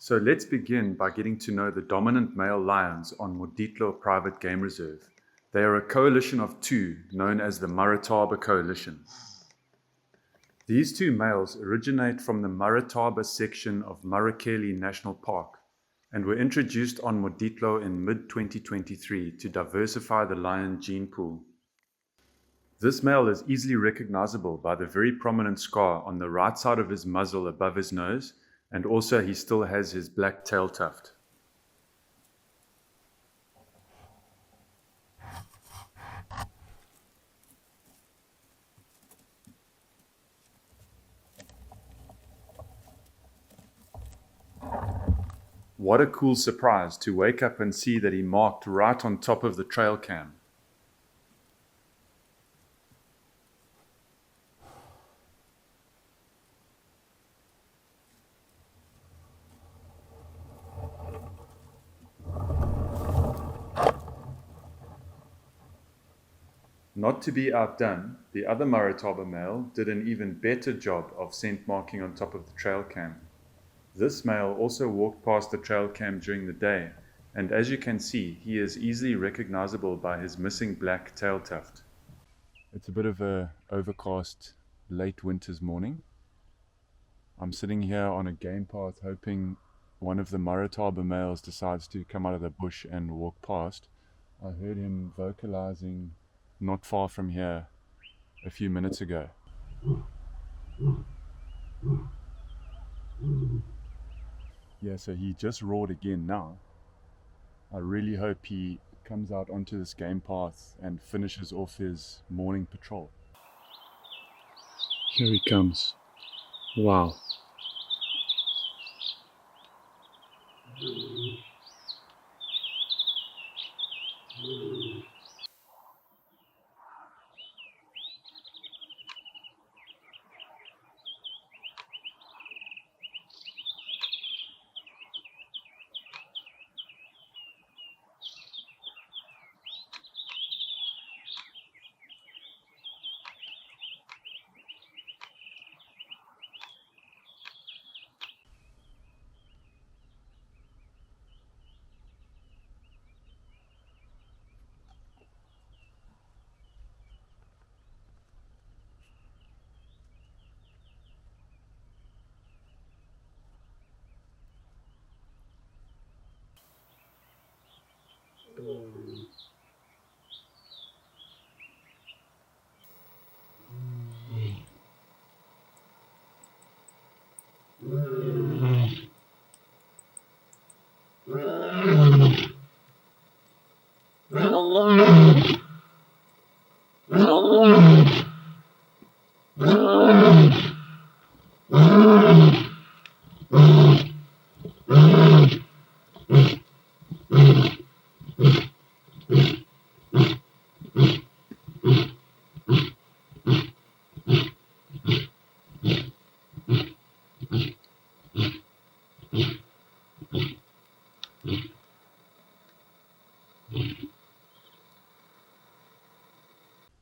So let's begin by getting to know the dominant male lions on Moditlo Private Game Reserve. They are a coalition of two known as the Marataba Coalition. These two males originate from the Marataba section of Kruger National Park and were introduced on Moditlo in mid-2023 to diversify the lion gene pool. This male is easily recognizable by the very prominent scar on the right side of his muzzle above his nose, and also he still has his black tail tuft. What a cool surprise to wake up and see that he marked right on top of the trail cam. Not to be outdone, the other Marataba male did an even better job of scent marking on top of the trail cam. This male also walked past the trail cam during the day, and as you can see, he is easily recognizable by his missing black tail tuft. It's a bit of a overcast late winter's morning. I'm sitting here on a game path hoping one of the Marataba males decides to come out of the bush and walk past. I heard him vocalizing not far from here a few minutes ago. Yeah, so he just roared again now. I really hope he comes out onto this game path and finishes off his morning patrol. Here he comes. Wow.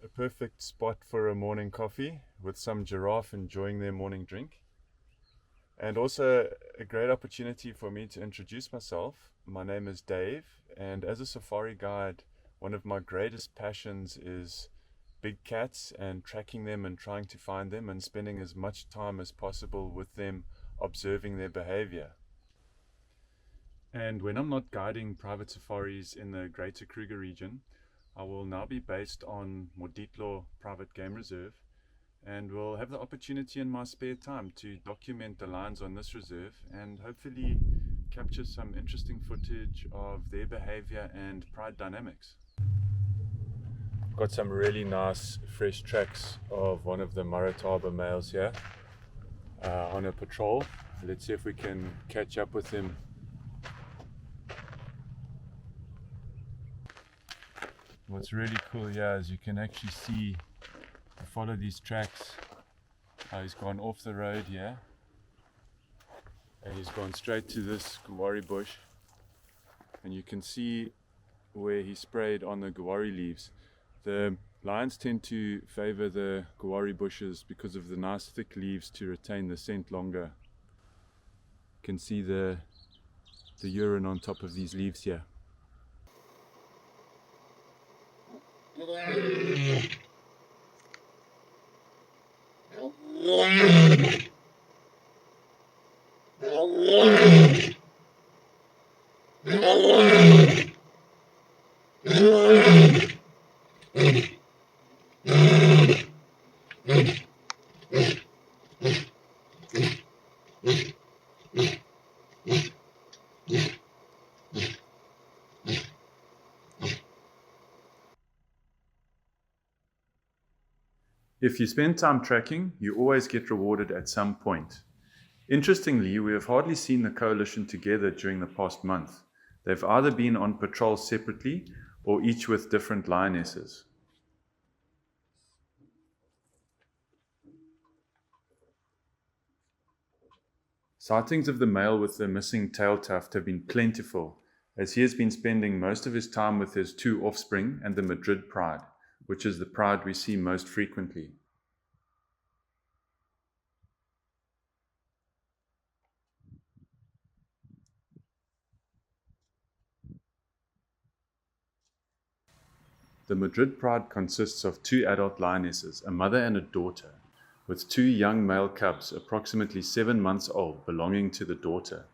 A perfect spot for a morning coffee with some giraffe enjoying their morning drink. And also a great opportunity for me to introduce myself. My name is Dave, and as a safari guide, one of my greatest passions is big cats and tracking them and trying to find them and spending as much time as possible with them, observing their behavior. And when I'm not guiding private safaris in the Greater Kruger region, I will now be based on Moditlo Private Game Reserve, and will have the opportunity in my spare time to document the lions on this reserve and hopefully capture some interesting footage of their behavior and pride dynamics. Got some really nice fresh tracks of one of the Marataba males here on a patrol. Let's see if we can catch up with him. What's really cool here is you can actually see, follow these tracks, how he's gone off the road here and he's gone straight to this gawari bush, and you can see where he sprayed on the gawari leaves. The lions tend to favor the gawari bushes because of the nice thick leaves to retain the scent longer. You can see the the urine on top of these leaves here. If you spend time tracking, you always get rewarded at some point. Interestingly, we have hardly seen the coalition together during the past month. They've either been on patrol separately or each with different lionesses. Sightings of the male with the missing tail tuft have been plentiful, as he has been spending most of his time with his two offspring and the Madrid pride, which is the pride we see most frequently. The Madrid pride consists of two adult lionesses, a mother and a daughter, with two young male cubs approximately 7 months old belonging to the daughter.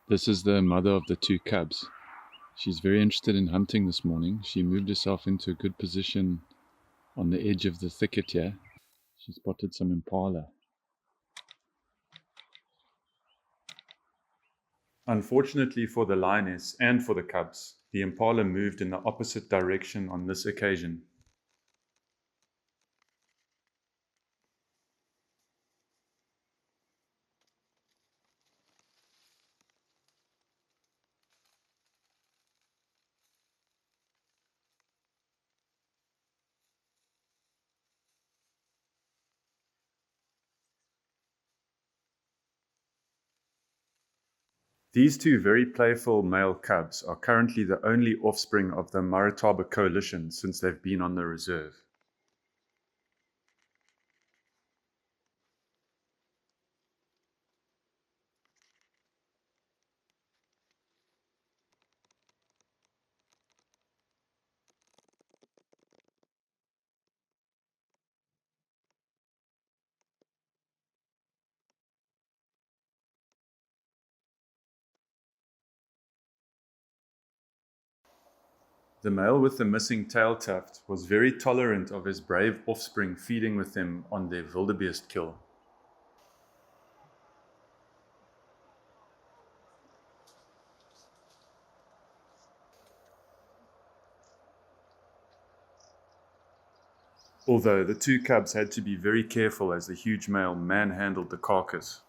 This is the mother of the two cubs. She's very interested in hunting this morning. She moved herself into a good position on the edge of the thicket here. She spotted some impala. Unfortunately for the lioness and for the cubs, the impala moved in the opposite direction on this occasion. These two very playful male cubs are currently the only offspring of the Marataba Coalition since they've been on the reserve. The male with the missing tail tuft was very tolerant of his brave offspring feeding with him on their wildebeest kill. Although the two cubs had to be very careful as the huge male manhandled the carcass.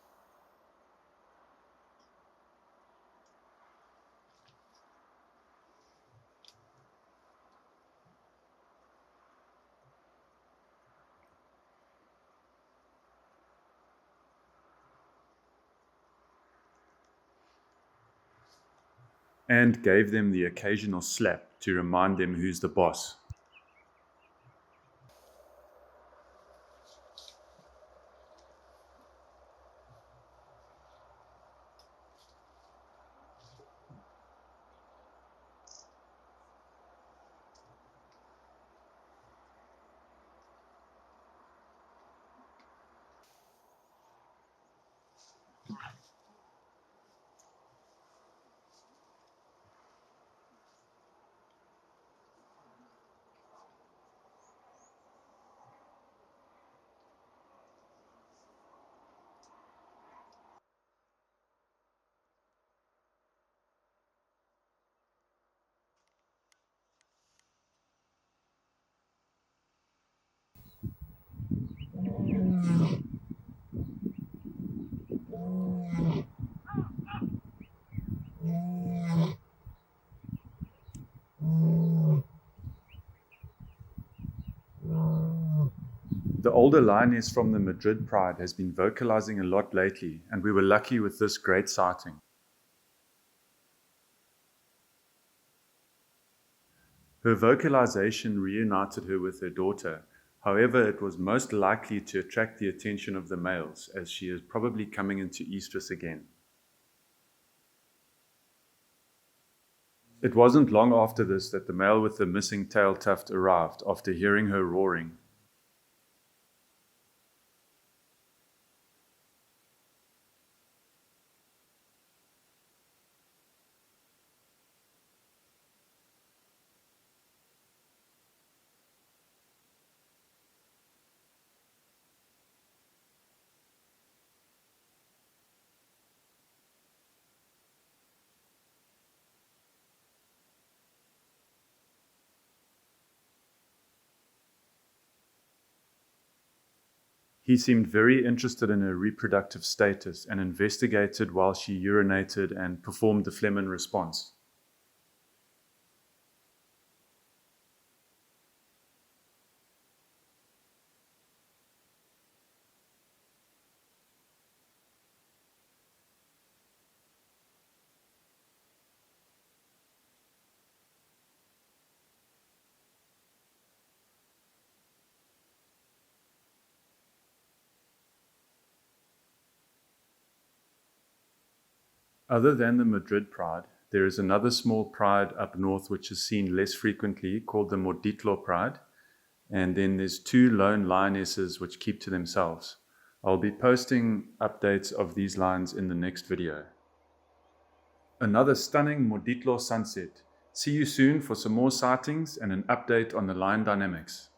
And gave them the occasional slap to remind them who's the boss. The older lioness from the Madrid pride has been vocalizing a lot lately, and we were lucky with this great sighting. Her vocalization reunited her with her daughter. However, it was most likely to attract the attention of the males, as she is probably coming into estrus again. It wasn't long after this that the male with the missing tail tuft arrived after hearing her roaring. He seemed very interested in her reproductive status and investigated while she urinated and performed the Flehmen response. Other than the Madrid pride, there is another small pride up north which is seen less frequently called the Moditlo pride, and then there's two lone lionesses which keep to themselves. I'll be posting updates of these lions in the next video. Another stunning Moditlo sunset. See you soon for some more sightings and an update on the lion dynamics.